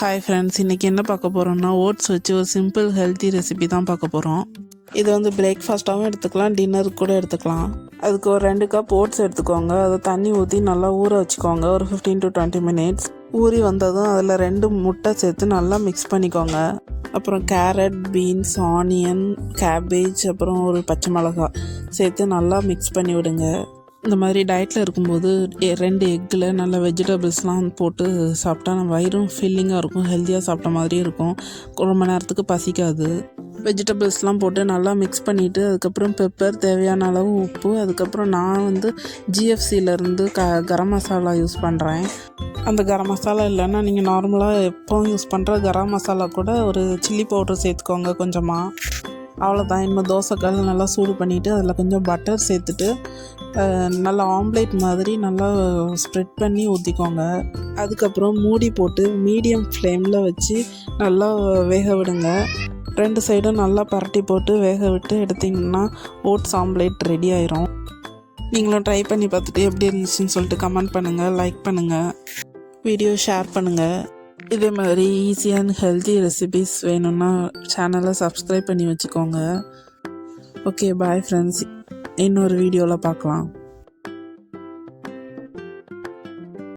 Hi friends, இன்றைக்கி என்ன பார்க்க போகிறோம்னா ஓட்ஸ் வச்சு ஒரு சிம்பிள் ஹெல்த்தி ரெசிபி தான் பார்க்க போகிறோம். இது வந்து பிரேக்ஃபாஸ்ட்டாகவும் எடுத்துக்கலாம், டின்னருக்கு கூட எடுத்துக்கலாம். அதுக்கு ஒரு 2 கப் ஓட்ஸ் எடுத்துக்கோங்க. அதை தண்ணி ஊற்றி நல்லா ஊற வச்சுக்கோங்க. ஒரு 15 to 20 minutes ஊறி வந்ததும் அதில் 2 முட்டை சேர்த்து நல்லா மிக்ஸ் பண்ணிக்கோங்க. அப்புறம் கேரட், பீன்ஸ், ஆனியன், கேபேஜ், அப்புறம் ஒரு பச்சை மிளகாய் சேர்த்து நல்லா மிக்ஸ் பண்ணி விடுங்க. இந்த மாதிரி டயட்டில் இருக்கும்போது 2 எக்கில் நல்ல வெஜிடபிள்ஸ்லாம் போட்டு சாப்பிட்டா நம்ம வயிறும் ஃபில்லிங்காக இருக்கும், ஹெல்த்தியாக சாப்பிட்ட மாதிரி இருக்கும், ரொம்ப நேரத்துக்கு பசிக்காது. வெஜிடபிள்ஸ்லாம் போட்டு நல்லா மிக்ஸ் பண்ணிவிட்டு அதுக்கப்புறம் பெப்பர், தேவையான அளவு உப்பு, அதுக்கப்புறம் நான் வந்து ஜிஎஃப்சியிலேருந்து கரம் மசாலா யூஸ் பண்ணுறேன். அந்த கரம் மசாலா இல்லைன்னா நீங்கள் நார்மலாக எப்போவும் யூஸ் பண்ணுற கரம் மசாலா கூட ஒரு சில்லி பவுடர் சேர்த்துக்கோங்க கொஞ்சமாக. அவ்வளோதான். இனிமேல் தோசைக்கல் நல்லா சூடு பண்ணிவிட்டு அதில் கொஞ்சம் பட்டர் சேர்த்துட்டு நல்லா ஆம்லேட் மாதிரி நல்லா ஸ்ப்ரெட் பண்ணி ஊற்றிக்கோங்க. அதுக்கப்புறம் மூடி போட்டு மீடியம் ஃப்ளேமில் வச்சு நல்லா வேக விடுங்க. 2 சைடும் நல்லா பரட்டி போட்டு வேக விட்டு எடுத்திங்கன்னா ஓட்ஸ் ஆம்லேட் ரெடி ஆயிரும். நீங்களும் ட்ரை பண்ணி பார்த்துட்டு எப்படி இருந்துச்சுன்னு சொல்லிட்டு கமெண்ட் பண்ணுங்கள், லைக் பண்ணுங்கள், வீடியோ ஷேர் பண்ணுங்கள். இதே மாதிரி ஈஸியான ஹெல்த்தி ரெசிபிஸ் வேணும்னா சேனலை சப்ஸ்கிரைப் பண்ணி வச்சுக்கோங்க. Okay, bye friends. இன்னொரு வீடியோவில் பார்க்கலாம்.